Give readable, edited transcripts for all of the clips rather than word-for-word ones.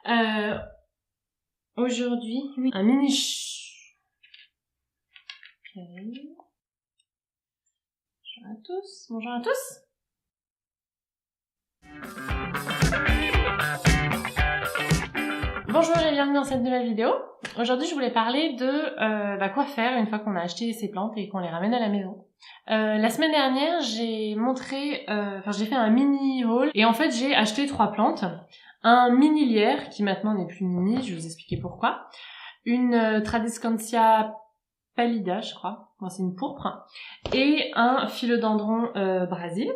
Euh, Aujourd'hui, un mini... Ok. Bonjour à tous, bonjour à tous. Bonjour et bienvenue dans cette nouvelle vidéo. Aujourd'hui, je voulais parler de quoi faire une fois qu'on a acheté ces plantes et qu'on les ramène à la maison. La semaine dernière, j'ai fait un mini haul et en fait, j'ai acheté 3 plantes. Un mini lierre qui maintenant n'est plus mini, je vais vous expliquer pourquoi. Une Tradescantia pallida, je crois, bon, c'est une pourpre, et un philodendron Brésil.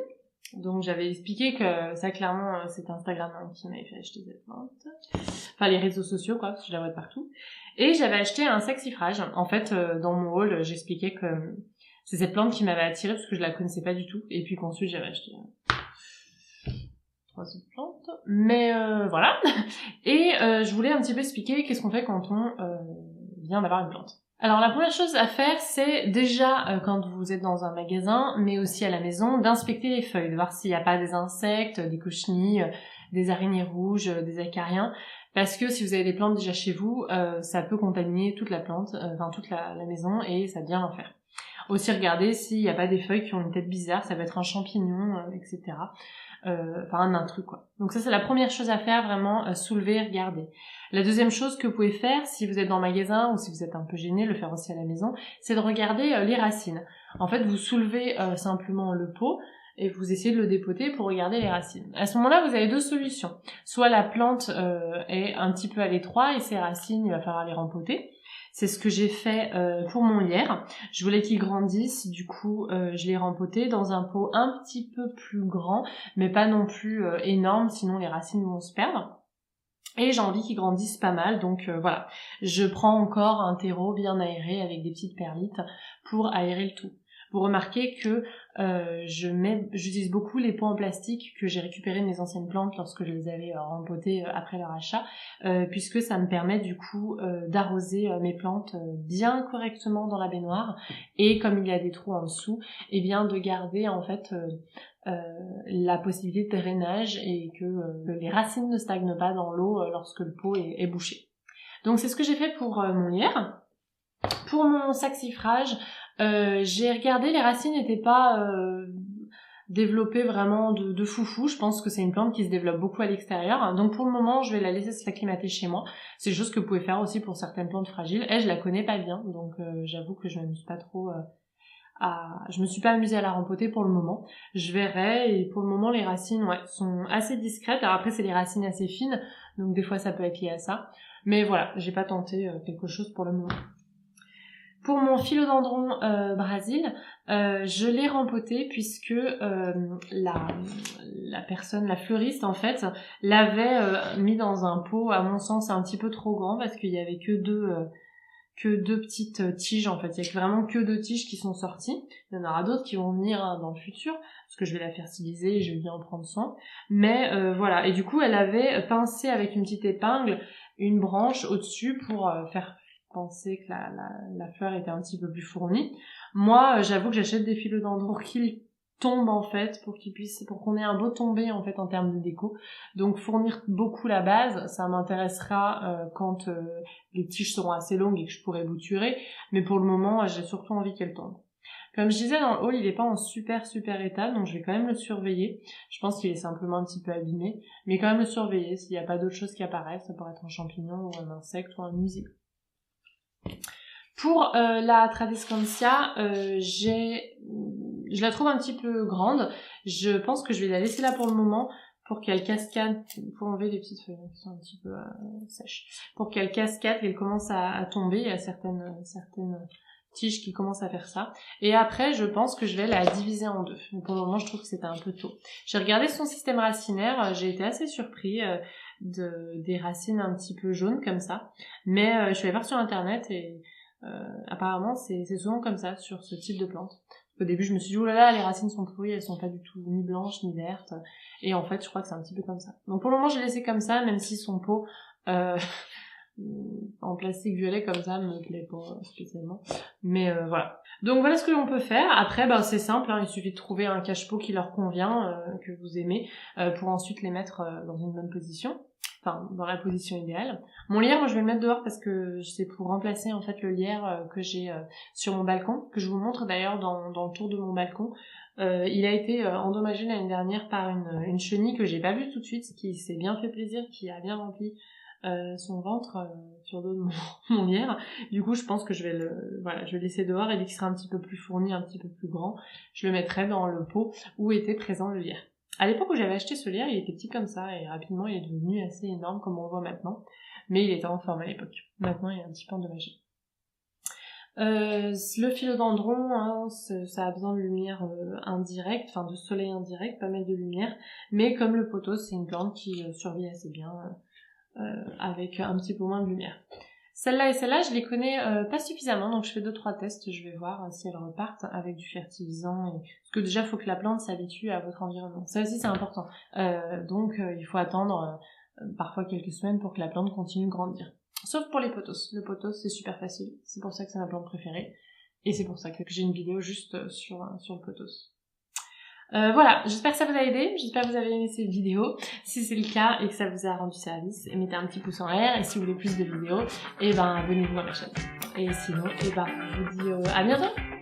Donc j'avais expliqué que ça clairement c'est Instagram qui m'avait fait acheter cette plante. Enfin les réseaux sociaux quoi, parce que je la vois de partout. Et j'avais acheté un saxifrage. En fait dans mon haul j'expliquais que c'est cette plante qui m'avait attirée parce que je la connaissais pas du tout. Et puis qu'ensuite j'avais acheté 3 autres plantes. Mais voilà. Et je voulais un petit peu expliquer qu'est-ce qu'on fait quand on vient d'avoir une plante. Alors la première chose à faire, c'est déjà quand vous êtes dans un magasin, mais aussi à la maison, d'inspecter les feuilles, de voir s'il n'y a pas des insectes, des cochenilles, des araignées rouges, des acariens, parce que si vous avez des plantes déjà chez vous, ça peut contaminer toute la plante, toute la maison, et ça vient l'enfer. Aussi regarder s'il n'y a pas des feuilles qui ont une tête bizarre, ça peut être un champignon, etc. Un truc quoi. Donc ça c'est la première chose à faire, vraiment soulever, regarder. La deuxième chose que vous pouvez faire, si vous êtes dans le magasin ou si vous êtes un peu gêné, le faire aussi à la maison, c'est de regarder les racines. En fait, vous soulevez simplement le pot et vous essayez de le dépoter pour regarder les racines. À ce moment-là, vous avez 2 solutions. Soit la plante est un petit peu à l'étroit et ses racines, il va falloir les rempoter. C'est ce que j'ai fait pour mon lierre. Je voulais qu'il grandisse, du coup je l'ai rempoté dans un pot un petit peu plus grand, mais pas non plus énorme, sinon les racines vont se perdre. Et j'ai envie qu'il grandisse pas mal, donc voilà. Je prends encore un terreau bien aéré avec des petites perlites pour aérer le tout. Vous remarquez que j'utilise beaucoup les pots en plastique que j'ai récupérés de mes anciennes plantes lorsque je les avais rempotées après leur achat, puisque ça me permet du coup d'arroser mes plantes bien correctement dans la baignoire, et comme il y a des trous en dessous, et bien de garder en fait la possibilité de drainage et que les racines ne stagnent pas dans l'eau lorsque le pot est bouché. Donc c'est ce que j'ai fait pour mon lierre. Pour mon saxifrage, j'ai regardé, les racines n'étaient pas développées vraiment de foufou. Je pense que c'est une plante qui se développe beaucoup à l'extérieur. Donc pour le moment, je vais la laisser s'acclimater chez moi. C'est une chose que vous pouvez faire aussi pour certaines plantes fragiles. Elle, je la connais pas bien, donc j'avoue que je ne me suis pas trop... je me suis pas amusée à la rempoter pour le moment. Je verrai, et pour le moment les racines sont assez discrètes. Alors après c'est des racines assez fines, donc des fois ça peut être lié à ça. Mais voilà, j'ai pas tenté quelque chose pour le moment. Pour mon philodendron Brésil, je l'ai rempoté puisque la personne, la fleuriste en fait, l'avait mis dans un pot, à mon sens un petit peu trop grand parce qu'il y avait que deux petites tiges en fait, il y a vraiment que 2 tiges qui sont sorties. Il y en aura d'autres qui vont venir dans le futur parce que je vais la fertiliser et je vais bien en prendre soin. Mais voilà, et du coup elle avait pincé avec une petite épingle une branche au-dessus pour faire penser que la fleur était un petit peu plus fournie. Moi j'avoue que j'achète des philodendrons qui tombent en fait pour qu'on ait un beau tombé en fait en termes de déco. Donc fournir beaucoup la base, ça m'intéressera quand les tiges seront assez longues et que je pourrai bouturer, mais pour le moment j'ai surtout envie qu'elles tombent. Comme je disais, dans le haul il est pas en super état, donc je vais quand même le surveiller. Je pense qu'il est simplement un petit peu abîmé, mais quand même le surveiller s'il n'y a pas d'autres choses qui apparaissent. Ça pourrait être un champignon ou un insecte ou un nuisible. Pour la Tradescantia, je la trouve un petit peu grande. Je pense que je vais la laisser là pour le moment pour qu'elle cascade, pour enlever les petites feuilles qui sont un petit peu sèches, pour qu'elle cascade, qu'elle commence à tomber. Il y a certaines tiges qui commencent à faire ça. Et après, je pense que je vais la diviser en 2. Mais pour le moment, je trouve que c'était un peu tôt. J'ai regardé son système racinaire, j'ai été assez surpris des racines un petit peu jaunes comme ça. Mais je suis allée voir sur internet et apparemment c'est souvent comme ça sur ce type de plante. Au début je me suis dit oh là là, les racines sont pourries, elles sont pas du tout ni blanches ni vertes, et en fait je crois que c'est un petit peu comme ça. Donc pour le moment je l'ai laissé comme ça, même si son pot en plastique violet comme ça me plaît pas spécialement, mais voilà. Donc voilà ce que l'on peut faire. Après c'est simple, il suffit de trouver un cache-pot qui leur convient, que vous aimez, pour ensuite les mettre dans une bonne position. enfin dans la position idéale. Mon lierre, moi je vais le mettre dehors parce que c'est pour remplacer en fait le lierre que j'ai sur mon balcon, que je vous montre d'ailleurs dans le tour de mon balcon. Il a été endommagé l'année dernière par une chenille que j'ai pas vue tout de suite, qui s'est bien fait plaisir, qui a bien rempli son ventre sur le dos de mon lierre. Du coup, je pense que je vais le laisser dehors, et dès qu'il sera un petit peu plus fourni, un petit peu plus grand, je le mettrai dans le pot où était présent le lierre. À l'époque où j'avais acheté ce lierre, il était petit comme ça, et rapidement il est devenu assez énorme comme on le voit maintenant. Mais il était en forme à l'époque. Maintenant, il est un petit peu endommagé. Le philodendron, hein, ça a besoin de lumière indirecte, enfin de soleil indirect, pas mal de lumière. Mais comme le pothos, c'est une plante qui survit assez bien avec un petit peu moins de lumière. Celle-là et celle-là, je les connais pas suffisamment, donc je fais 2-3 tests, je vais voir si elles repartent avec du fertilisant. Parce que déjà, il faut que la plante s'habitue à votre environnement. Ça aussi, c'est important. Donc, il faut attendre parfois quelques semaines pour que la plante continue de grandir. Sauf pour les pothos. Le pothos, c'est super facile. C'est pour ça que c'est ma plante préférée. Et c'est pour ça que j'ai une vidéo juste sur le pothos. Voilà, j'espère que ça vous a aidé, j'espère que vous avez aimé cette vidéo. Si c'est le cas et que ça vous a rendu service, mettez un petit pouce en l'air, et si vous voulez plus de vidéos, abonnez-vous à ma chaîne. Et sinon, je vous dis à bientôt.